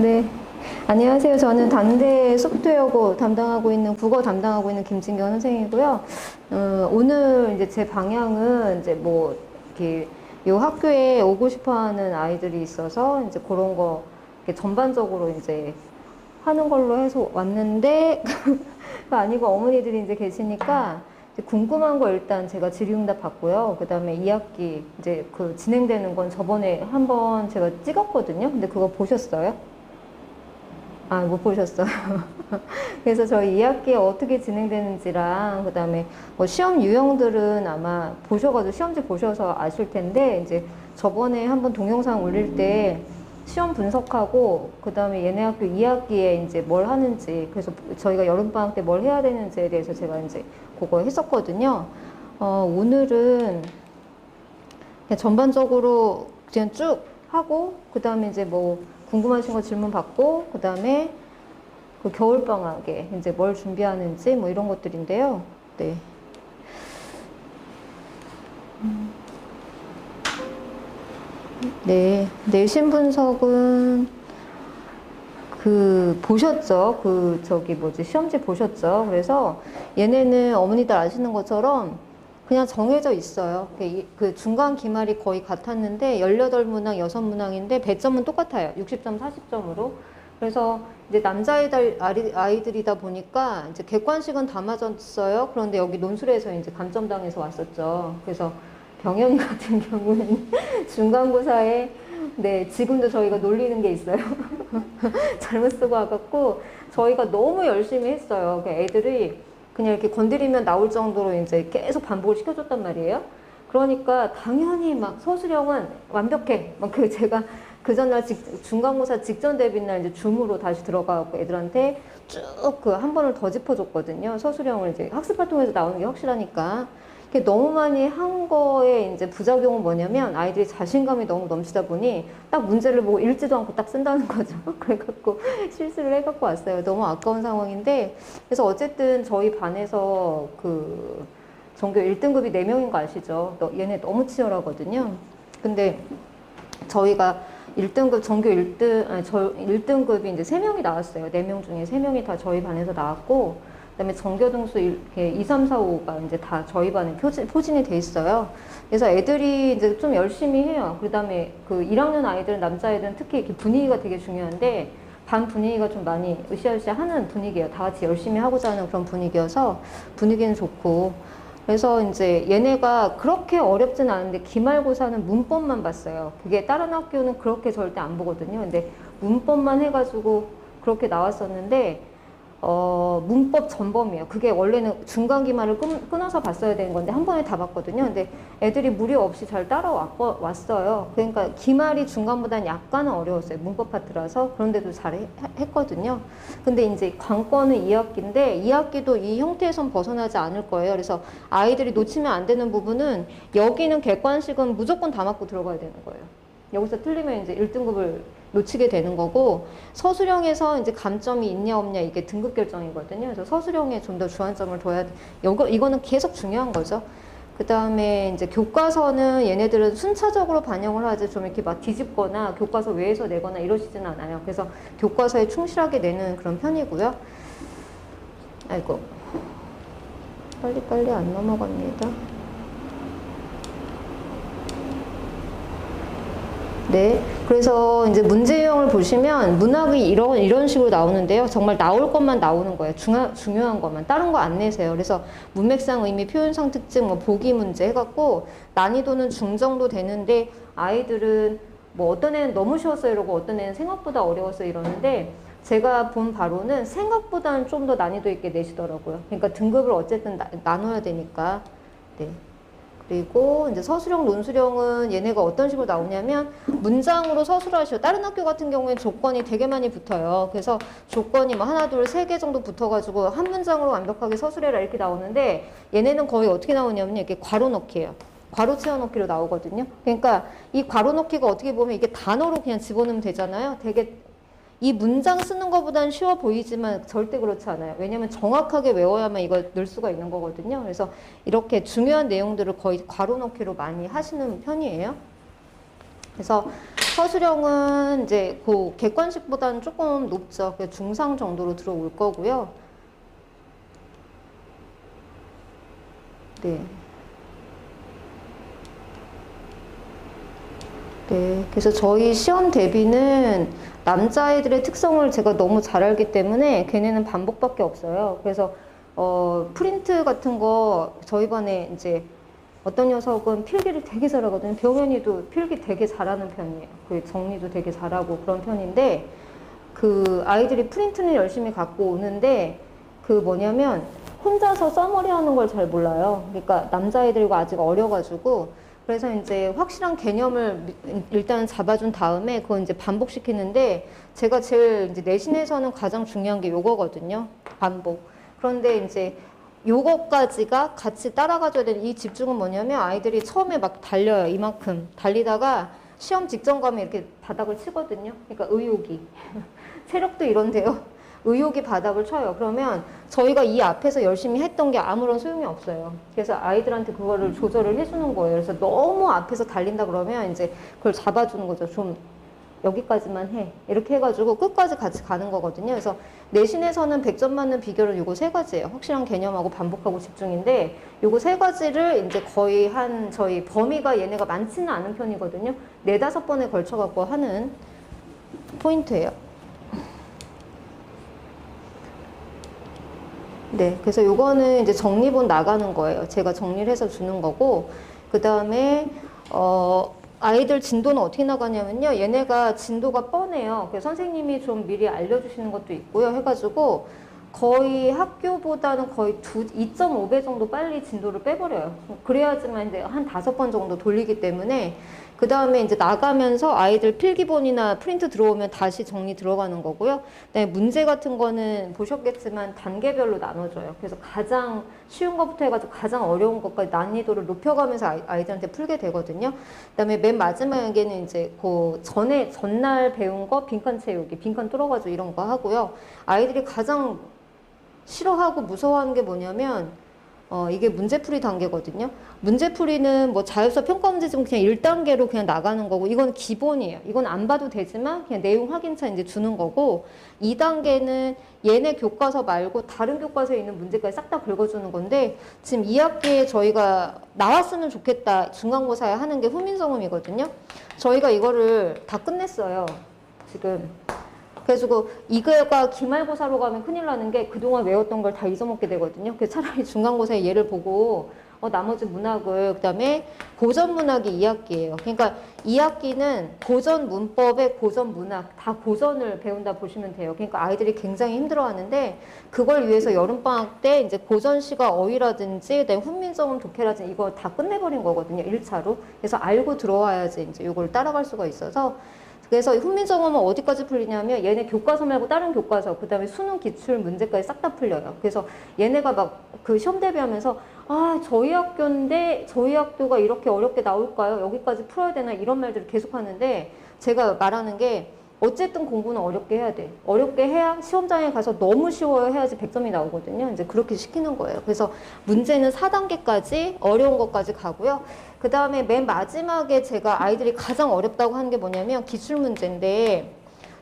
네, 안녕하세요. 저는 단대 소프트웨어고 담당하고 있는 국어 담당하고 있는 김진경 선생이고요. 오늘 이제 제 방향은 이제 뭐 이렇게 요 학교에 오고 싶어하는 아이들이 있어서 이제 그런 거 이렇게 전반적으로 이제 하는 걸로 해서 왔는데 그 아니고 어머니들이 이제 계시니까 이제 궁금한 거 일단 제가 질의응답 받고요. 그 다음에 2학기 이제 그 진행되는 건 저번에 한번 제가 찍었거든요. 근데 그거 보셨어요? 아, 못 보셨어요. 그래서 저희 2학기에 어떻게 진행되는지랑, 그 다음에 뭐 시험 유형들은 아마 보셔가지고 시험지 보셔서 아실 텐데, 이제 저번에 한번 동영상 올릴 때 시험 분석하고, 그 다음에 얘네 학교 2학기에 이제 뭘 하는지, 그래서 저희가 여름방학 때 뭘 해야 되는지에 대해서 제가 이제 그거 했었거든요. 오늘은 그냥 전반적으로 그냥 쭉 하고, 그 다음에 이제 뭐, 궁금하신 거 질문 받고, 그 다음에 그 겨울방학에 이제 뭘 준비하는지 뭐 이런 것들인데요. 네. 네. 내신 분석은 그 보셨죠? 그 저기 뭐지 시험지 보셨죠? 그래서 얘네는 어머니들 아시는 것처럼 그냥 정해져 있어요. 그 중간 기말이 거의 같았는데 18문항, 6문항인데 배점은 똑같아요. 60점, 40점으로. 그래서 이제 남자애들 아이들이다 보니까 이제 객관식은 다 맞았어요. 그런데 여기 논술에서 이제 감점당해서 왔었죠. 그래서 병현이 같은 경우에는 중간고사에 네, 지금도 저희가 놀리는 게 있어요. 잘못 쓰고 와갖고 저희가 너무 열심히 했어요. 애들이 그냥 이렇게 건드리면 나올 정도로 이제 계속 반복을 시켜줬단 말이에요. 그러니까 당연히 막 서술형은 완벽해. 막 그 제가 그 전날 중간고사 직전 대비날 이제 줌으로 다시 들어가고 애들한테 쭉 그 한 번을 더 짚어줬거든요. 서술형을 이제 학습활동에서 나오는 게 확실하니까. 너무 많이 한 거에 이제 부작용은 뭐냐면 아이들이 자신감이 너무 넘치다 보니 딱 문제를 보고 읽지도 않고 딱 쓴다는 거죠. 그래갖고 실수를 해갖고 왔어요. 너무 아까운 상황인데. 그래서 어쨌든 저희 반에서 그 전교 1등급이 4명인 거 아시죠? 얘네 너무 치열하거든요. 근데 저희가 1등급, 전교 1등, 아니, 1등급이 이제 3명이 나왔어요. 4명 중에 3명이 다 저희 반에서 나왔고, 그다음에 전교 등수 이렇게 2, 3, 4, 5가 이제 다 저희 반에 포진이 돼 있어요. 그래서 애들이 이제 좀 열심히 해요. 그다음에 그 1학년 아이들은 남자애들은 특히 이렇게 분위기가 되게 중요한데 반 분위기가 좀 많이 으쌰으쌰 하는 분위기예요. 다 같이 열심히 하고자 하는 그런 분위기여서 분위기는 좋고. 그래서 이제 얘네가 그렇게 어렵진 않은데 기말고사는 문법만 봤어요. 그게 다른 학교는 그렇게 절대 안 보거든요. 근데 문법만 해가지고 그렇게 나왔었는데 문법 전범이에요. 그게 원래는 중간 기말을 끊어서 봤어야 되는 건데 한 번에 다 봤거든요. 근데 애들이 무리 없이 잘 따라왔어요. 그러니까 기말이 중간보다는 약간은 어려웠어요. 문법 파트라서. 그런데도 잘 했거든요. 근데 이제 관건은 2학기인데 2학기도 이 형태에선 벗어나지 않을 거예요. 그래서 아이들이 놓치면 안 되는 부분은 여기는 객관식은 무조건 다 맞고 들어가야 되는 거예요. 여기서 틀리면 이제 1등급을 놓치게 되는 거고, 서술형에서 이제 감점이 있냐 없냐 이게 등급 결정이거든요. 그래서 서술형에 좀 더 주안점을 둬야 돼. 이거는 계속 중요한 거죠. 그 다음에 이제 교과서는 얘네들은 순차적으로 반영을 하지 좀 이렇게 막 뒤집거나 교과서 외에서 내거나 이러시진 않아요. 그래서 교과서에 충실하게 내는 그런 편이고요. 아이고. 빨리빨리 안 넘어갑니다. 네. 그래서 이제 문제 유형을 보시면 문학이 이런 식으로 나오는데요. 정말 나올 것만 나오는 거예요. 중요한 것만. 다른 거 안 내세요. 그래서 문맥상 의미, 표현상 특징, 뭐 보기 문제 해갖고 난이도는 중정도 되는데 아이들은 뭐 어떤 애는 너무 쉬웠어요 이러고 어떤 애는 생각보다 어려웠어요 이러는데 제가 본 바로는 생각보다는 좀 더 난이도 있게 내시더라고요. 그러니까 등급을 어쨌든 나눠야 되니까. 네. 그리고 이제 서술형, 논술형은 얘네가 어떤 식으로 나오냐면 문장으로 서술하시오. 다른 학교 같은 경우에 조건이 되게 많이 붙어요. 그래서 조건이 뭐 하나, 둘, 세 개 정도 붙어가지고 한 문장으로 완벽하게 서술해라 이렇게 나오는데 얘네는 거의 어떻게 나오냐면 이렇게 괄호 넣기예요. 괄호 채워넣기로 나오거든요. 그러니까 이 괄호 넣기가 어떻게 보면 이게 단어로 그냥 집어넣으면 되잖아요. 되게 이 문장 쓰는 것보다는 쉬워 보이지만 절대 그렇지 않아요. 왜냐하면 정확하게 외워야만 이걸 넣을 수가 있는 거거든요. 그래서 이렇게 중요한 내용들을 거의 괄호 넣기로 많이 하시는 편이에요. 그래서 서술형은 이제 그 객관식보다는 조금 높죠. 중상 정도로 들어올 거고요. 네. 네. 그래서 저희 시험 대비는 남자애들의 특성을 제가 너무 잘 알기 때문에 걔네는 반복밖에 없어요. 그래서 프린트 같은 거 저희 반에 이제 어떤 녀석은 필기를 되게 잘하거든요. 병현이도 필기 되게 잘하는 편이에요. 그 정리도 되게 잘하고 그런 편인데 그 아이들이 프린트는 열심히 갖고 오는데 그 뭐냐면 혼자서 써머리 하는 걸 잘 몰라요. 그러니까 남자애들과 아직 어려가지고 그래서 이제 확실한 개념을 일단 잡아준 다음에 그건 이제 반복시키는데 제가 제일 이제 내신에서는 가장 중요한 게 요거거든요. 반복. 그런데 이제 요거까지가 같이 따라가줘야 되는 이 집중은 뭐냐면 아이들이 처음에 막 달려요. 이만큼. 달리다가 시험 직전 가면 이렇게 바닥을 치거든요. 그러니까 의욕이. 체력도 이런데요. 의욕이 바닥을 쳐요. 그러면 저희가 이 앞에서 열심히 했던 게 아무런 소용이 없어요. 그래서 아이들한테 그거를 조절을 해주는 거예요. 그래서 너무 앞에서 달린다 그러면 이제 그걸 잡아주는 거죠. 좀 여기까지만 해. 이렇게 해가지고 끝까지 같이 가는 거거든요. 그래서 내신에서는 100점 맞는 비결은 요거 세 가지예요. 확실한 개념하고 반복하고 집중인데 요거 세 가지를 이제 거의 한 저희 범위가 얘네가 많지는 않은 편이거든요. 4, 5번에 걸쳐갖고 하는 포인트예요. 네, 그래서 요거는 이제 정리본 나가는 거예요. 제가 정리를 해서 주는 거고, 그 다음에, 아이들 진도는 어떻게 나가냐면요. 얘네가 진도가 뻔해요. 그래서 선생님이 좀 미리 알려주시는 것도 있고요. 해가지고, 거의 학교보다는 거의 2.5배 정도 빨리 진도를 빼버려요. 그래야지만 이제 한 5번 정도 돌리기 때문에, 그 다음에 이제 나가면서 아이들 필기본이나 프린트 들어오면 다시 정리 들어가는 거고요. 그다음에 문제 같은 거는 보셨겠지만 단계별로 나눠져요. 그래서 가장 쉬운 것부터 해가지고 가장 어려운 것까지 난이도를 높여가면서 아이들한테 풀게 되거든요. 그다음에 맨 마지막에는 이제 그 전날 배운 거 빈칸 채우기, 빈칸 뚫어가지고 이런 거 하고요. 아이들이 가장 싫어하고 무서워하는 게 뭐냐면 이게 문제풀이 단계거든요. 문제풀이는 뭐 자율서 평가 문제집은 그냥 1단계로 그냥 나가는 거고, 이건 기본이에요. 이건 안 봐도 되지만 그냥 내용 확인차 이제 주는 거고, 2단계는 얘네 교과서 말고 다른 교과서에 있는 문제까지 싹 다 긁어주는 건데, 지금 2학기에 저희가 나왔으면 좋겠다 중간고사에 하는 게 후민성음이거든요. 저희가 이거를 다 끝냈어요. 지금. 그래가지고 이거가 기말고사로 가면 큰일 나는 게 그동안 외웠던 걸 다 잊어먹게 되거든요. 그래서 차라리 중간고사에 얘를 보고 나머지 문학을, 그 다음에 고전 문학이 2학기예요. 그러니까 2학기는 고전 문법에 고전 문학 다 고전을 배운다 보시면 돼요. 그러니까 아이들이 굉장히 힘들어하는데 그걸 위해서 여름방학 때 이제 고전시가 어휘라든지 그다음에 훈민정음 독해라든지 이거 다 끝내버린 거거든요. 1차로. 그래서 알고 들어와야지 이제 이걸 따라갈 수가 있어서. 그래서 훈민정음은 어디까지 풀리냐면 얘네 교과서 말고 다른 교과서, 그 다음에 수능 기출 문제까지 싹 다 풀려요. 그래서 얘네가 막 그 시험 대비하면서 저희 학교인데 저희 학교가 이렇게 어렵게 나올까요? 여기까지 풀어야 되나? 이런 말들을 계속 하는데 제가 말하는 게 어쨌든 공부는 어렵게 해야 돼. 어렵게 해야 시험장에 가서 너무 쉬워요 해야지 100점이 나오거든요. 이제 그렇게 시키는 거예요. 그래서 문제는 4단계까지 어려운 것까지 가고요. 그 다음에 맨 마지막에 제가 아이들이 가장 어렵다고 하는 게 뭐냐면 기출문제인데,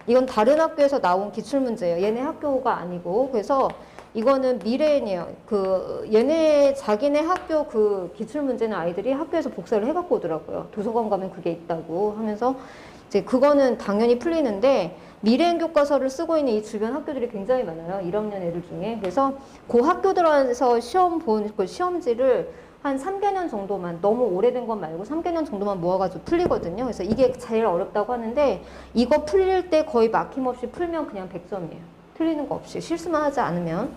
이건 다른 학교에서 나온 기출문제예요. 얘네 학교가 아니고. 그래서 이거는 미래엔이에요. 얘네 자기네 학교 그 기출문제는 아이들이 학교에서 복사를 해갖고 오더라고요. 도서관 가면 그게 있다고 하면서 이제 그거는 당연히 풀리는데, 미래엔 교과서를 쓰고 있는 이 주변 학교들이 굉장히 많아요. 1학년 애들 중에. 그래서 그 학교들에서 시험 본 그 시험지를 한 3개년 정도만, 너무 오래된 것 말고 3개년 정도만 모아가지고 풀리거든요. 그래서 이게 제일 어렵다고 하는데, 이거 풀릴 때 거의 막힘없이 풀면 그냥 100점이에요. 틀리는 거 없이. 실수만 하지 않으면.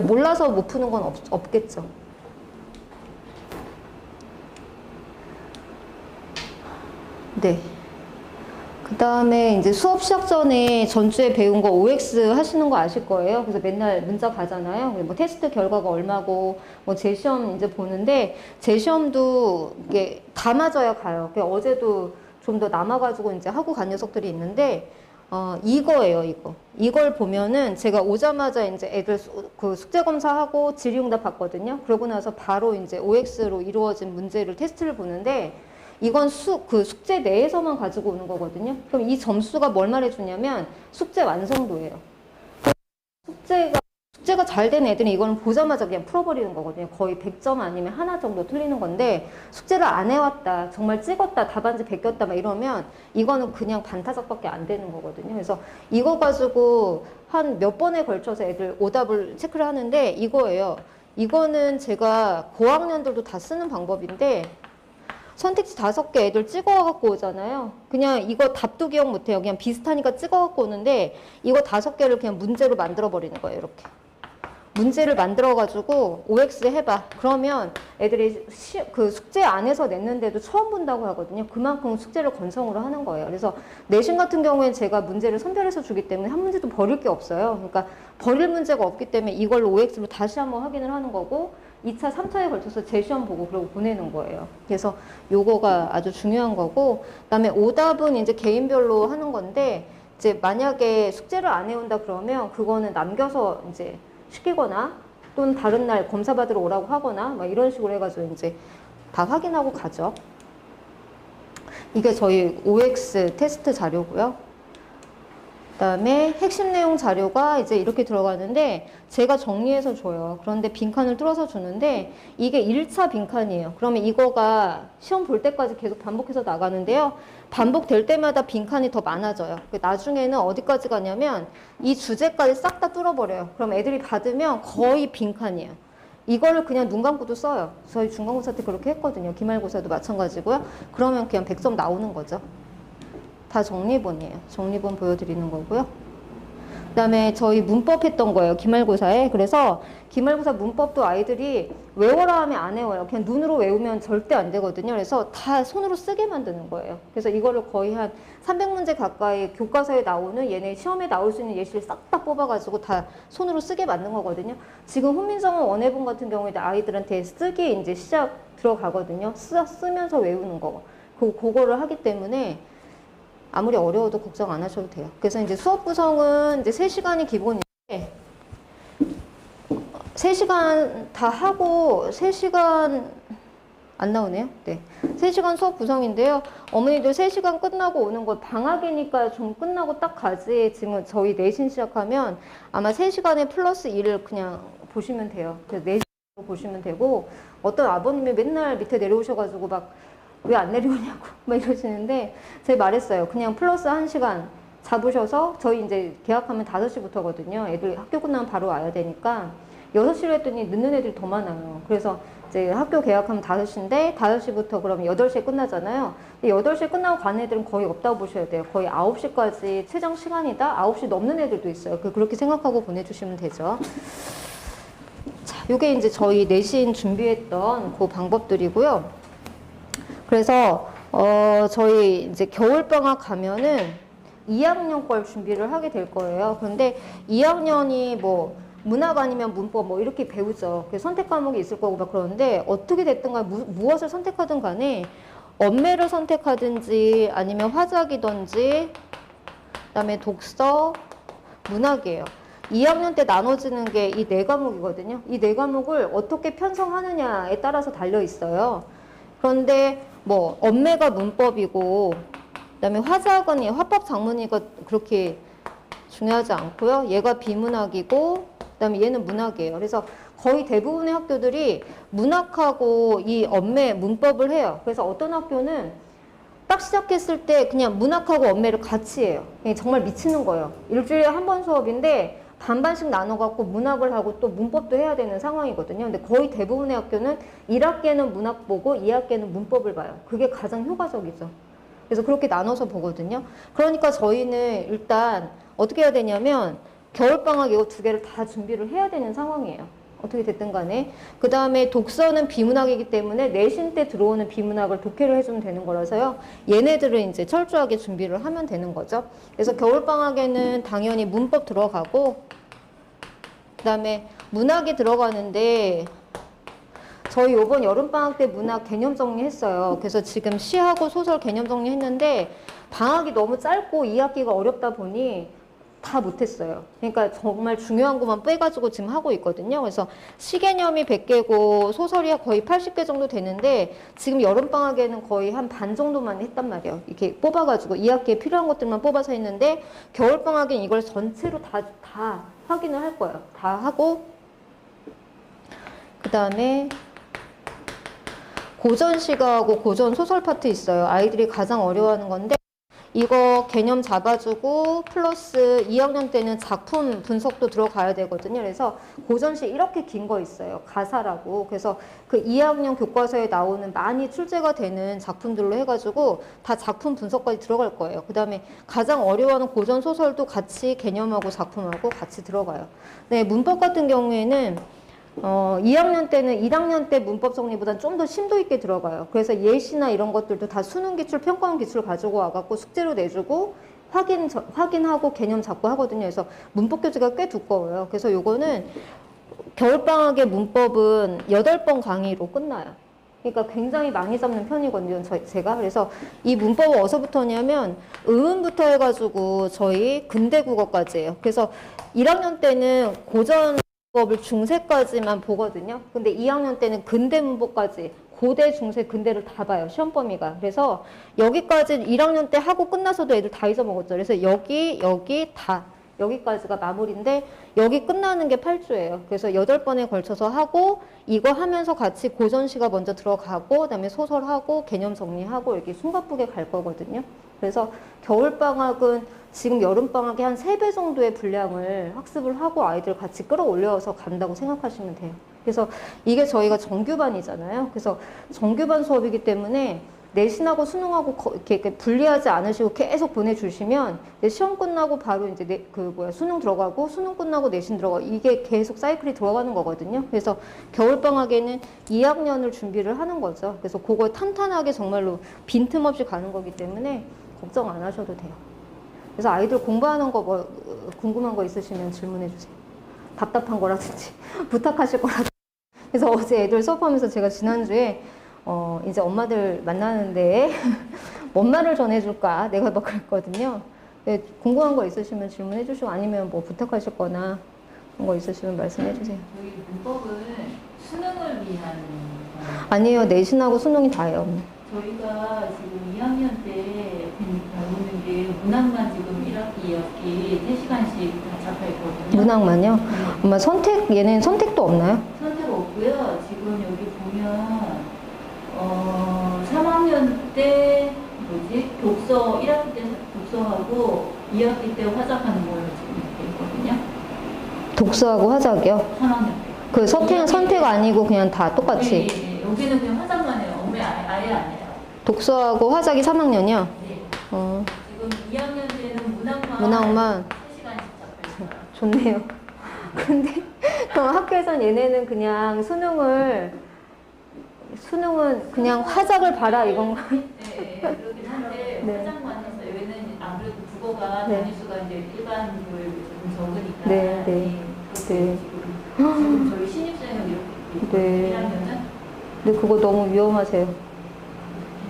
몰라서 못 푸는 건 없겠죠. 네. 그 다음에 이제 수업 시작 전에 전주에 배운 거 OX 하시는 거 아실 거예요. 그래서 맨날 문자 가잖아요. 뭐 테스트 결과가 얼마고, 뭐 재시험 이제 보는데, 재시험도 이게 다 맞아야 가요. 어제도 좀 더 남아가지고 이제 하고 간 녀석들이 있는데, 이거예요, 이거. 이걸 보면은 제가 오자마자 이제 애들 그 숙제 검사하고 질의응답 봤거든요. 그러고 나서 바로 이제 OX로 이루어진 문제를 테스트를 보는데, 이건 그 숙제 내에서만 가지고 오는 거거든요. 그럼 이 점수가 뭘 말해주냐면 숙제 완성도예요. 숙제가 잘 된 애들은 이거는 보자마자 그냥 풀어버리는 거거든요. 거의 100점 아니면 하나 정도 틀리는 건데 숙제를 안 해왔다, 정말 찍었다, 답안지 베꼈다 막 이러면 이거는 그냥 반타작밖에 안 되는 거거든요. 그래서 이거 가지고 한 몇 번에 걸쳐서 애들 오답을 체크를 하는데 이거예요. 이거는 제가 고학년들도 다 쓰는 방법인데 선택지 5개 애들 찍어갖고 오잖아요. 그냥 이거 답도 기억 못해요. 그냥 비슷하니까 찍어갖고 오는데 이거 5개를 그냥 문제로 만들어버리는 거예요. 이렇게. 문제를 만들어가지고 OX 해봐. 그러면 애들이 그 숙제 안에서 냈는데도 처음 본다고 하거든요. 그만큼 숙제를 건성으로 하는 거예요. 그래서 내신 같은 경우에는 제가 문제를 선별해서 주기 때문에 한 문제도 버릴 게 없어요. 그러니까 버릴 문제가 없기 때문에 이걸로 OX로 다시 한번 확인을 하는 거고 2차, 3차에 걸쳐서 재시험 보고 그러고 보내는 거예요. 그래서 요거가 아주 중요한 거고 그다음에 오답은 이제 개인별로 하는 건데 이제 만약에 숙제를 안 해온다 그러면 그거는 남겨서 이제 시키거나 또는 다른 날 검사 받으러 오라고 하거나 막 이런 식으로 해가지고 이제 다 확인하고 가죠. 이게 저희 OX 테스트 자료고요. 그다음에 핵심 내용 자료가 이제 이렇게 들어가는데 제가 정리해서 줘요. 그런데 빈칸을 뚫어서 주는데 이게 1차 빈칸이에요. 그러면 이거가 시험 볼 때까지 계속 반복해서 나가는데요. 반복될 때마다 빈칸이 더 많아져요. 나중에는 어디까지 가냐면 이 주제까지 싹 다 뚫어버려요. 그럼 애들이 받으면 거의 빈칸이에요. 이거를 그냥 눈 감고도 써요. 저희 중간고사 때 그렇게 했거든요. 기말고사도 마찬가지고요. 그러면 그냥 100점 나오는 거죠. 다 정리본이에요. 정리본 보여드리는 거고요. 그 다음에 저희 문법 했던 거예요. 기말고사에. 그래서 기말고사 문법도 아이들이 외워라 하면 안 외워요. 그냥 눈으로 외우면 절대 안 되거든요. 그래서 다 손으로 쓰게 만드는 거예요. 그래서 이거를 거의 한 300문제 가까이 교과서에 나오는 얘네 시험에 나올 수 있는 예시를 싹 다 뽑아가지고 다 손으로 쓰게 만든 거거든요. 지금 훈민정음 원해본 같은 경우에 아이들한테 쓰기 이제 시작 들어가거든요. 쓰면서 외우는 거. 그거를 하기 때문에 아무리 어려워도 걱정 안 하셔도 돼요. 그래서 이제 수업 구성은 이제 3시간이 기본인데 3시간 다 하고 3시간 안 나오네요. 네. 3시간 수업 구성인데요. 어머니들 3시간 끝나고 오는 거 방학이니까 좀 끝나고 딱 가지. 지금 저희 내신 시작하면 아마 3시간에 플러스 1을 그냥 보시면 돼요. 그래서 내신으로 보시면 되고 어떤 아버님이 맨날 밑에 내려오셔가지고 막 왜 안 내려오냐고 막 이러시는데 제가 말했어요. 그냥 플러스 1시간 잡으셔서 저희 이제 개학하면 5시부터거든요. 애들 학교 끝나면 바로 와야 되니까 6시로 했더니 늦는 애들이 더 많아요. 그래서 이제 학교 개학하면 5시인데 5시부터 그러면 8시에 끝나잖아요. 근데 8시에 끝나고 가는 애들은 거의 없다고 보셔야 돼요. 거의 9시까지 최장 시간이다. 9시 넘는 애들도 있어요. 그렇게 생각하고 보내주시면 되죠. 자, 요게 이제 저희 내신 준비했던 그 방법들이고요. 그래서 저희 이제 겨울방학 가면은 2학년 걸 준비를 하게 될 거예요. 그런데 2학년이 뭐 문학 아니면 문법 뭐 이렇게 배우죠. 선택 과목이 있을 거고 막 그러는데 어떻게 됐든 간에 무엇을 선택하든 간에 언매를 선택하든지 아니면 화작이든지 그다음에 독서, 문학이에요. 2학년 때 나눠지는 게 이 4과목이거든요. 이 4과목을 어떻게 편성하느냐에 따라서 달려 있어요. 그런데 뭐 언매가 문법이고 그다음에 화작은 화법 작문이가 그렇게 중요하지 않고요. 얘가 비문학이고 그다음에 얘는 문학이에요. 그래서 거의 대부분의 학교들이 문학하고 이 언매 문법을 해요. 그래서 어떤 학교는 딱 시작했을 때 그냥 문학하고 언매를 같이 해요. 정말 미치는 거예요. 일주일에 한 번 수업인데 반반씩 나눠갖고 문학을 하고 또 문법도 해야 되는 상황이거든요. 근데 거의 대부분의 학교는 1학기에는 문학 보고 2학기에는 문법을 봐요. 그게 가장 효과적이죠. 그래서 그렇게 나눠서 보거든요. 그러니까 저희는 일단 어떻게 해야 되냐면 겨울방학 이거 2개를 다 준비를 해야 되는 상황이에요. 어떻게 됐든 간에. 그 다음에 독서는 비문학이기 때문에 내신 때 들어오는 비문학을 독해를 해주면 되는 거라서요. 얘네들은 이제 철저하게 준비를 하면 되는 거죠. 그래서 겨울방학에는 당연히 문법 들어가고 그 다음에 문학이 들어가는데 저희 이번 여름방학 때 문학 개념 정리했어요. 그래서 지금 시하고 소설 개념 정리했는데 방학이 너무 짧고 2학기가 어렵다 보니 다 못했어요. 그러니까 정말 중요한 것만 빼가지고 지금 하고 있거든요. 그래서 시개념이 100개고 소설이 거의 80개 정도 되는데 지금 여름방학에는 거의 한 반 정도만 했단 말이에요. 이렇게 뽑아가지고 2학기에 필요한 것들만 뽑아서 했는데 겨울방학엔 이걸 전체로 다 확인을 할 거예요. 다 하고 그 다음에 고전 시가하고 고전 소설 파트 있어요. 아이들이 가장 어려워하는 건데 이거 개념 잡아주고 플러스 2학년 때는 작품 분석도 들어가야 되거든요. 그래서 고전시 이렇게 긴 거 있어요. 가사라고. 그래서 그 2학년 교과서에 나오는 많이 출제가 되는 작품들로 해가지고 다 작품 분석까지 들어갈 거예요. 그 다음에 가장 어려워하는 고전 소설도 같이 개념하고 작품하고 같이 들어가요. 네, 문법 같은 경우에는 2학년 때는 1학년 때 문법 정리보다는 좀 더 심도 있게 들어가요. 그래서 예시나 이런 것들도 다 수능 기출, 평가원 기출 가지고 와갖고 숙제로 내주고 확인하고 개념 잡고 하거든요. 그래서 문법 교재가 꽤 두꺼워요. 그래서 요거는 겨울방학의 문법은 8번 강의로 끝나요. 그러니까 굉장히 많이 잡는 편이거든요. 제가. 그래서 이 문법은 어디서부터냐면 의문부터 해가지고 저희 근대국어까지예요. 그래서 1학년 때는 고전 문법을 중세까지만 보거든요. 근데 2학년 때는 근대 문법까지 고대, 중세, 근대를 다 봐요. 시험 범위가. 그래서 여기까지 1학년 때 하고 끝나서도 애들 다 잊어먹었죠. 그래서 여기 다 여기까지가 마무리인데 여기 끝나는 게 8주예요. 그래서 8번에 걸쳐서 하고 이거 하면서 같이 고전시가 먼저 들어가고 그다음에 소설하고 개념 정리하고 이렇게 숨가쁘게 갈 거거든요. 그래서 겨울방학은 지금 여름방학에 한 3배 정도의 분량을 학습을 하고 아이들 같이 끌어올려서 간다고 생각하시면 돼요. 그래서 이게 저희가 정규반이잖아요. 그래서 정규반 수업이기 때문에 내신하고 수능하고 이렇게 분리하지 않으시고 계속 보내주시면 시험 끝나고 바로 이제 수능 들어가고 수능 끝나고 내신 들어가고 이게 계속 사이클이 들어가는 거거든요. 그래서 겨울방학에는 2학년을 준비를 하는 거죠. 그래서 그거 탄탄하게 정말로 빈틈없이 가는 거기 때문에 걱정 안 하셔도 돼요. 그래서 아이들 공부하는 거 뭐 궁금한 거 있으시면 질문해 주세요. 답답한 거라든지 부탁하실 거라든지. 그래서 어제 애들 수업하면서 제가 지난주에 이제 엄마들 만나는데 뭔 말을 전해줄까 내가 막 그랬거든요. 네, 궁금한 거 있으시면 질문해 주시고 아니면 뭐 부탁하실 거나 그런 거 있으시면 말씀해 주세요. 여기 문법은 수능을 위한 아니에요. 내신하고 수능이 다예요. 저희가 지금 2학년 때 배우는 게 문학만 지금 1학기, 2학기 3시간씩 다 잡혀 있거든요. 문학만요? 엄마 얘는 선택도 없나요? 선택 없고요. 지금 여기 보면 3학년 때 독서 1학기 때 독서하고 2학기 때 화작하는 걸로 지금 이렇게 있거든요. 독서하고 화작이요? 3학년 때. 그 선택 아니고 그냥 다 똑같이? 네. 여기는 그냥 화작만 해요. 아예 안 해요. 독서하고 화작이 3학년이요? 네. 지금 2학년 때는 문학만 3시간씩 잡혀있어요. 좋네요. 근데 그럼 학교에선 얘네는 그냥 수능은 그냥 화작을 봐라 이건가? 네, 그렇긴 한데 네. 화작만 해서 여기는 아무래도 국어가 네. 단위수가 이제 일반을 조금 적으니까 네, 네. 네. 지금 저희 신입생은 이렇게 네. 1학년은 근데 그거 너무 위험하세요.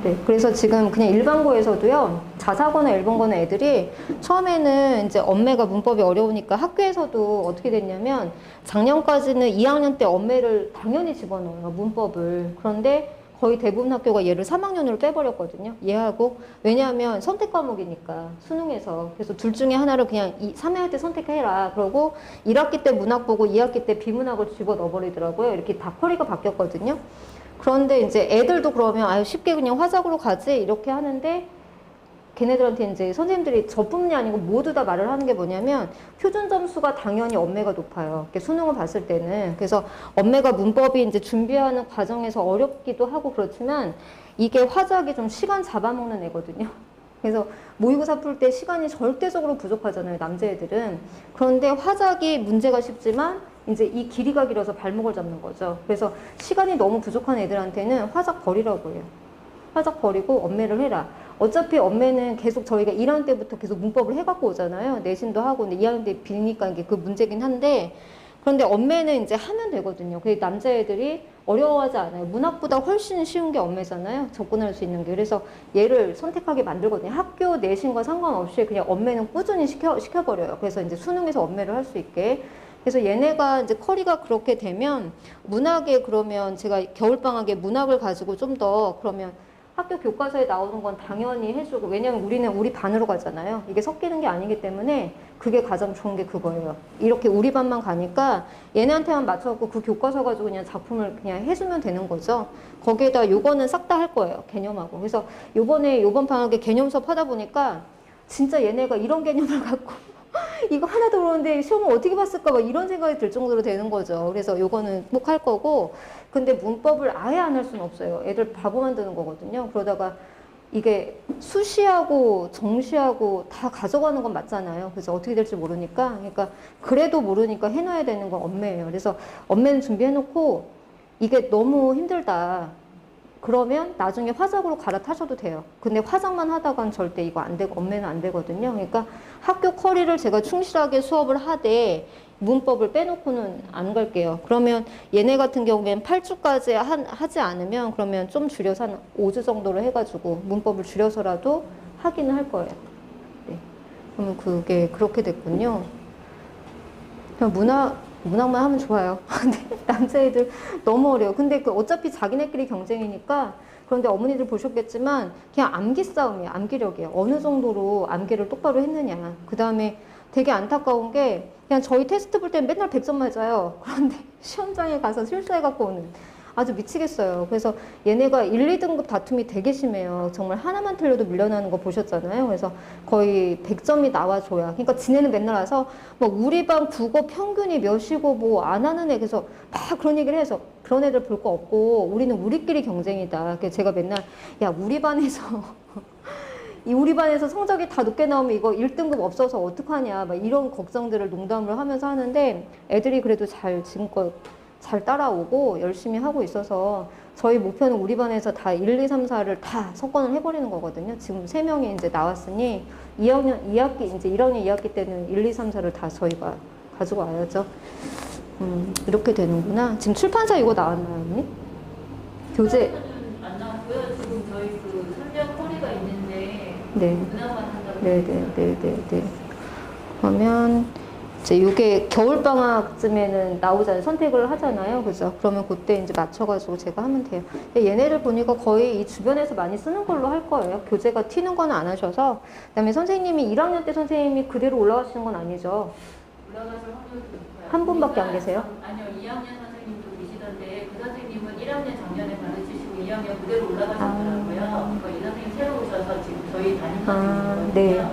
네, 그래서 지금 그냥 일반고에서도요, 자사고나 일본고나 애들이 처음에는 이제 엄매가 문법이 어려우니까 학교에서도 어떻게 됐냐면 작년까지는 2학년 때 엄매를 당연히 집어넣어요, 문법을. 그런데 거의 대부분 학교가 얘를 3학년으로 빼버렸거든요, 얘하고. 왜냐하면 선택 과목이니까, 수능에서. 그래서 둘 중에 하나를 그냥 3학년 때 선택해라. 그러고 1학기 때 문학 보고 2학기 때 비문학을 집어넣어버리더라고요. 이렇게 다 커리가 바뀌었거든요. 그런데 이제 애들도 그러면 아유 쉽게 그냥 화작으로 가지 이렇게 하는데 걔네들한테 이제 선생님들이 저뿐이 아니고 모두 다 말을 하는 게 뭐냐면 표준 점수가 당연히 엄매가 높아요. 이렇게 수능을 봤을 때는. 그래서 엄매가 문법이 이제 준비하는 과정에서 어렵기도 하고 그렇지만 이게 화작이 좀 시간 잡아먹는 애거든요. 그래서 모의고사 풀 때 시간이 절대적으로 부족하잖아요, 남자애들은. 그런데 화작이 문제가 쉽지만 이제 이 길이가 길어서 발목을 잡는 거죠. 그래서 시간이 너무 부족한 애들한테는 화작 버리라고 해요. 화작 버리고 엄매를 해라. 어차피 엄매는 계속 저희가 1학년 때부터 계속 문법을 해갖고 오잖아요. 내신도 하고, 근데 2학년 때 비니까 이게 그 문제긴 한데, 그런데 엄매는 이제 하면 되거든요. 그 남자애들이 어려워하지 않아요. 문학보다 훨씬 쉬운 게 엄매잖아요. 접근할 수 있는 게. 그래서 얘를 선택하게 만들거든요. 학교 내신과 상관없이 그냥 엄매는 꾸준히 시켜버려요. 그래서 이제 수능에서 엄매를 할 수 있게. 그래서 얘네가 이제 커리가 그렇게 되면 문학에 그러면 제가 겨울방학에 문학을 가지고 좀 더 그러면 학교 교과서에 나오는 건 당연히 해주고, 왜냐면 우리는 우리 반으로 가잖아요. 이게 섞이는 게 아니기 때문에 그게 가장 좋은 게 그거예요. 이렇게 우리 반만 가니까 얘네한테만 맞춰갖고 그 교과서 가지고 그냥 작품을 그냥 해주면 되는 거죠. 거기에다 요거는 싹 다 할 거예요. 개념하고. 그래서 요번 방학에 개념 수업 하다 보니까 진짜 얘네가 이런 개념을 갖고 이거 하나도 모르는데 시험을 어떻게 봤을까 막 이런 생각이 들 정도로 되는 거죠. 그래서 요거는 꼭 할 거고, 근데 문법을 아예 안 할 수는 없어요. 애들 바보 만드는 거거든요. 그러다가 이게 수시하고 정시하고 다 가져가는 건 맞잖아요. 그래서 어떻게 될지 모르니까, 그러니까 그래도 모르니까 해놔야 되는 건 엄매예요. 그래서 엄매는 준비해놓고 이게 너무 힘들다. 그러면 나중에 화작으로 갈아타셔도 돼요. 근데 화작만 하다간 절대 이거 안 되고 엄매는 안 되거든요. 그러니까 학교 커리를 제가 충실하게 수업을 하되 문법을 빼놓고는 안 갈게요. 그러면 얘네 같은 경우에는 8주까지 하지 않으면 그러면 좀 줄여서 한 5주 정도로 해가지고 문법을 줄여서라도 하기는 할 거예요. 네. 그러면 그게 그렇게 됐군요. 그냥 문학만 하면 좋아요. 근데 남자애들 너무 어려워. 근데 그 어차피 자기네끼리 경쟁이니까. 그런데 어머니들 보셨겠지만 그냥 암기 싸움이에요. 암기력이에요. 어느 정도로 암기를 똑바로 했느냐. 그 다음에 되게 안타까운 게 그냥 저희 테스트 볼 때는 맨날 100점 맞아요. 그런데 시험장에 가서 실수해갖고 오는. 아주 미치겠어요. 그래서 얘네가 1, 2등급 다툼이 되게 심해요. 정말 하나만 틀려도 밀려나는 거 보셨잖아요. 그래서 거의 100점이 나와줘야. 그러니까 지네는 맨날 와서 뭐 우리 반 국어 평균이 몇이고 뭐 안 하는 애, 그래서 막 그런 얘기를 해서 그런 애들 볼 거 없고 우리는 우리끼리 경쟁이다. 그래서 제가 맨날 야 우리 반에서 우리 반에서 성적이 다 높게 나오면 이거 1등급 없어서 어떡하냐 막 이런 걱정들을 농담을 하면서 하는데 애들이 그래도 지금껏 잘 따라오고 열심히 하고 있어서 저희 목표는 우리 반에서 다 1, 2, 3, 4를 다 석권을 해버리는 거거든요. 지금 3명이 이제 나왔으니 2학기, 이제 1학년 2학기 때는 1, 2, 3, 4를 다 저희가 가지고 와야죠. 이렇게 되는구나. 지금 출판사 이거 나왔나요, 언니? 교재. 안 나왔고요. 지금 저희 그 선정 커리가 있는데 네. 문학만 한다고. 네네네네네. 그러면 이제 이게 겨울방학쯤에는 나오잖아요. 선택을 하잖아요. 그죠? 그러면 그때 이제 맞춰가지고 제가 하면 돼요. 근데 얘네들 보니까 거의 이 주변에서 많이 쓰는 걸로 할 거예요. 교재가 튀는 건 안 하셔서. 그 다음에 선생님이 1학년 때 선생님이 그대로 올라가시는 건 아니죠. 올라가실 확률도 높아요. 한 분밖에 안 계세요? 아니요, 2학년 선생님도 계시던데 그 선생님은 1학년 작년에 가르치시고 2학년 그대로 올라가셨더라고요. 그러니까 이 선생님 새로 오셔서 지금 저희 담임 선생님이거든요. 네.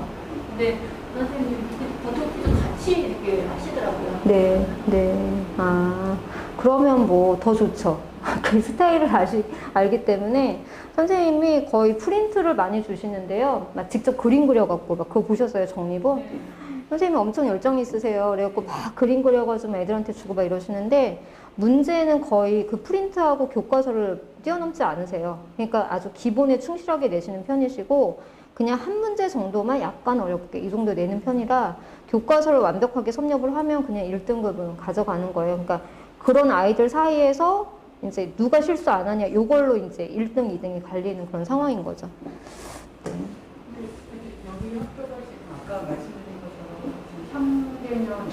근데 그 선생님 보통 같이 이렇게 하시더라고요. 네, 네. 아, 그러면 뭐 더 좋죠. 그 스타일을 알기 때문에 선생님이 거의 프린트를 많이 주시는데요. 막 직접 그림 그려갖고 막 그거 보셨어요, 정리본? 네. 선생님이 엄청 열정이 있으세요. 그래갖고 막 그림 그려가지고 애들한테 주고 막 이러시는데 문제는 거의 그 프린트하고 교과서를 뛰어넘지 않으세요. 그러니까 아주 기본에 충실하게 내시는 편이시고 그냥 한 문제 정도만 약간 어렵게 이 정도 내는 편이라 교과서를 완벽하게 섭렵을 하면 그냥 1등급은 가져가는 거예요. 그러니까 그런 아이들 사이에서 이제 누가 실수 안 하냐 요걸로 이제 1등, 2등이 갈리는 그런 상황인 거죠. 여기 학교가 지금 아까 말씀드린 것처럼 3개년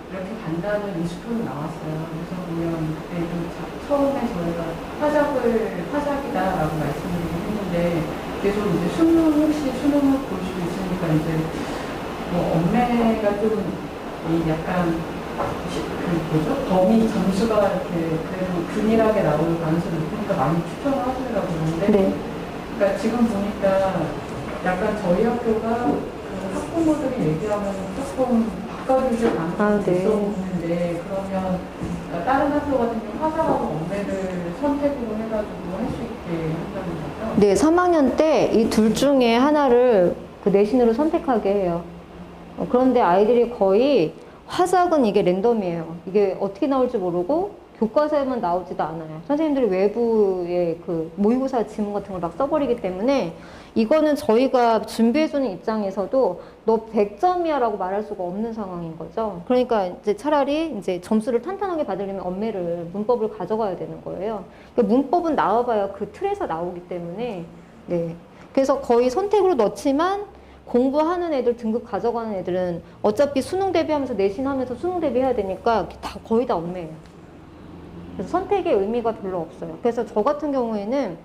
이렇게 간다는 인식표도 나왔어요. 그래서 보면 그때 처음에 저희가 화작이다라고 말씀을 했는데 계속 이제 수능을 볼 수 있으니까 이제 뭐 엄매가 좀 약간 범위 점수가 이렇게 그래도 균일하게 나오는 가능성이 높으니까 많이 추천을 하시더라고요. 그런데 네. 그러니까 지금 보니까 약간 저희 학교가 그 학부모들이 얘기하면 조금 바꿔주실 가능성이 있어 보이는데 그러면 그러니까 다른 학교 같은 경우 화작하고 엄매를 선택으로 해가지고 할 수 있게 한다는 거죠? 네, 3학년 때 이 둘 중에 하나를 그 내신으로 선택하게 해요. 그런데 아이들이 거의 화작은 이게 랜덤이에요. 이게 어떻게 나올지 모르고 교과서에만 나오지도 않아요. 선생님들이 외부의 그 모의고사 지문 같은 걸 막 써버리기 때문에 이거는 저희가 준비해주는 입장에서도 너 100점이야 라고 말할 수가 없는 상황인 거죠. 그러니까 이제 차라리 이제 점수를 탄탄하게 받으려면 언매를, 문법을 가져가야 되는 거예요. 그러니까 문법은 나와봐야 그 틀에서 나오기 때문에, 네. 그래서 거의 선택으로 넣지만 공부하는 애들, 등급 가져가는 애들은 어차피 수능 대비하면서 내신하면서 수능 대비해야 되니까 다 거의 다 언매예요. 그래서 선택의 의미가 별로 없어요. 그래서 저 같은 경우에는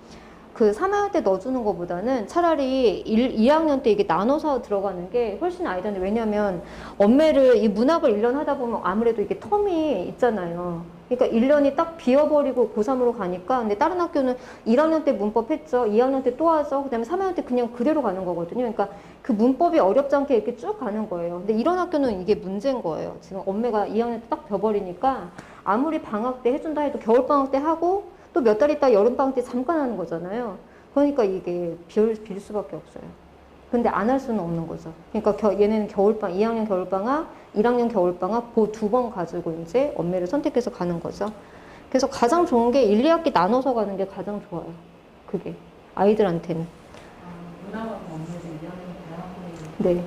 그 3학년 때 넣어주는 것보다는 차라리 2학년 때 이게 나눠서 들어가는 게 훨씬 아이들한테, 왜냐면 언매를 이 문학을 1년 하다 보면 아무래도 이게 텀이 있잖아요. 그러니까 1년이 딱 비어버리고 고3으로 가니까, 근데 다른 학교는 1학년 때 문법 했죠. 2학년 때 또 하죠. 그 다음에 3학년 때 그냥 그대로 가는 거거든요. 그러니까 그 문법이 어렵지 않게 이렇게 쭉 가는 거예요. 근데 이런 학교는 이게 문제인 거예요. 지금 언매가 2학년 때 딱 벼버리니까 아무리 방학 때 해준다 해도 겨울방학 때 하고 또 몇 달 있다 여름방학 때 잠깐 하는 거잖아요. 그러니까 이게 빌 수밖에 없어요. 근데 안 할 수는 없는 거죠. 그러니까 얘네는 겨울방학, 2학년 겨울방학, 1학년 겨울방학 그 2번 가지고 이제 언매를 선택해서 가는 거죠. 그래서 가장 좋은 게 1, 2학기 나눠서 가는 게 가장 좋아요. 그게 아이들한테는. 문화가 없는데 2학년 네.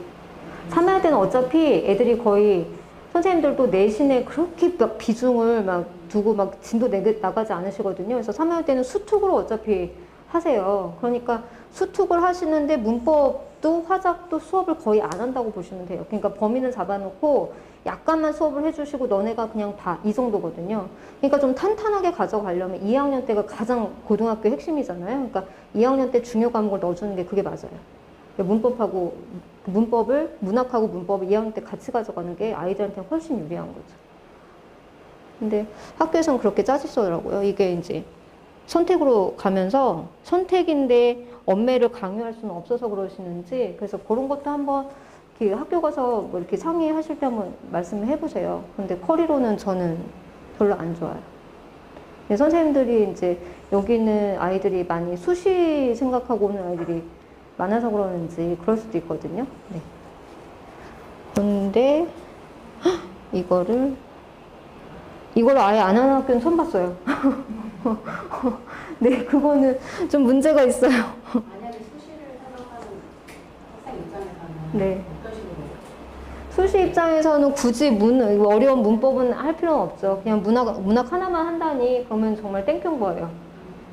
3학년 때는 어차피 애들이 거의 선생님들도 내신에 그렇게 막 비중을 막 두고 막 진도 나가지 않으시거든요. 그래서 3학년 때는 수특으로 어차피 하세요. 그러니까 수특을 하시는데 문법도 화작도 수업을 거의 안 한다고 보시면 돼요. 그러니까 범위는 잡아놓고 약간만 수업을 해주시고 너네가 그냥 다 이 정도거든요. 그러니까 좀 탄탄하게 가져가려면 2학년 때가 가장 고등학교 핵심이잖아요. 그러니까 2학년 때 중요 과목을 넣어주는 게 그게 맞아요. 문학하고 문법을 2학년 때 같이 가져가는 게 아이들한테 훨씬 유리한 거죠. 근데 학교에서는 그렇게 짜지더라고요. 이게 이제 선택으로 가면서 선택인데 언매를 강요할 수는 없어서 그러시는지, 그래서 그런 것도 한번 이렇게 학교 가서 뭐 이렇게 상의하실 때 한번 말씀을 해보세요. 근데 커리로는 저는 별로 안 좋아요. 선생님들이 이제 여기는 아이들이 많이 수시 생각하고 오는 아이들이 많아서 그러는지 그럴 수도 있거든요. 네. 근데 이거를 아예 안 하는 학교는 처음 봤어요. 네, 그거는 좀 문제가 있어요. 만약에 수시를 생각하는 학생 입장에서는 네. 어떤 식으로? 수시 입장에서는 굳이 어려운 문법은 할 필요는 없죠. 그냥 문학 하나만 한다니 그러면 정말 땡큐인 거예요.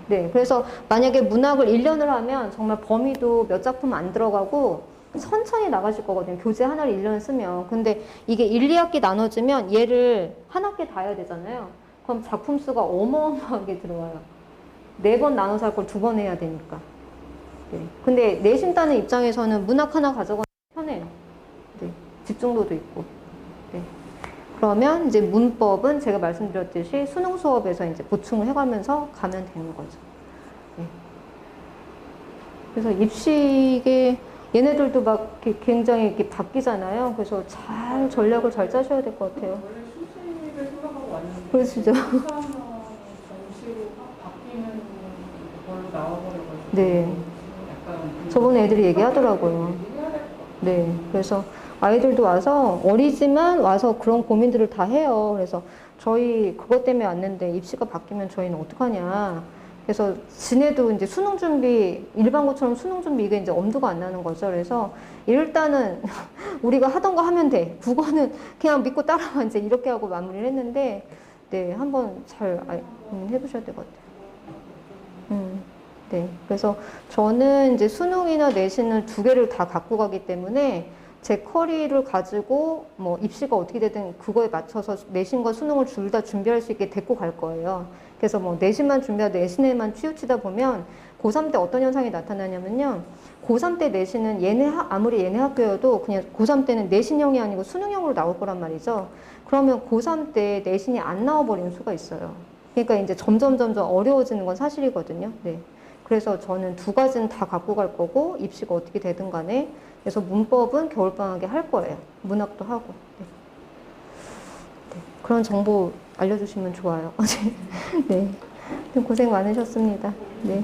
네, 그래서 만약에 문학을 1년을 하면 정말 범위도 몇 작품 안 들어가고 천천히 나가실 거거든요. 교재 하나를 1년 쓰면. 근데 이게 1, 2학기 나눠지면 얘를 한 학기 다 해야 되잖아요. 그럼 작품 수가 어마어마하게 들어와요. 4번 나눠서 할 걸 2번 해야 되니까. 네. 근데 내신 따는 입장에서는 문학 하나 가져가면 편해요. 네. 집중도도 있고. 네. 그러면 이제 문법은 제가 말씀드렸듯이 수능 수업에서 이제 보충을 해가면서 가면 되는 거죠. 네. 그래서 입시에 얘네들도 막 굉장히 이렇게 바뀌잖아요. 그래서 전략을 잘 짜셔야 될 것 같아요. 원래 수시를 생각하고 왔는데 그러시죠? 정시로 바뀌는 걸로 나와버려가지고 네. 약간 저번에 애들이 얘기하더라고요. 네. 그래서 아이들도 와서 어리지만 와서 그런 고민들을 다 해요. 그래서 저희 그것 때문에 왔는데 입시가 바뀌면 저희는 어떡하냐. 그래서 지네도 이제 수능 준비, 일반고처럼 수능 준비 이게 이제 엄두가 안 나는 거죠. 그래서 일단은 우리가 하던 거 하면 돼. 국어는 그냥 믿고 따라와. 이제 이렇게 하고 마무리를 했는데, 네. 한번 잘 해보셔야 될 것 같아요. 네. 그래서 저는 이제 수능이나 내신을 2개를 다 갖고 가기 때문에 제 커리를 가지고 뭐 입시가 어떻게 되든 그거에 맞춰서 내신과 수능을 둘 다 준비할 수 있게 데리고 갈 거예요. 그래서 뭐 내신만 준비하고 내신에만 치우치다 보면 고3 때 어떤 현상이 나타나냐면요. 고3 때 내신은 아무리 얘네 학교여도 그냥 고3 때는 내신형이 아니고 수능형으로 나올 거란 말이죠. 그러면 고3 때 내신이 안 나와버리는 수가 있어요. 그러니까 이제 점점 어려워지는 건 사실이거든요. 네. 그래서 저는 2가지는 다 갖고 갈 거고 입시가 어떻게 되든 간에 그래서 문법은 겨울방학에 할 거예요. 문학도 하고. 네. 네. 그런 정보 알려주시면 좋아요. 네. 고생 많으셨습니다. 네.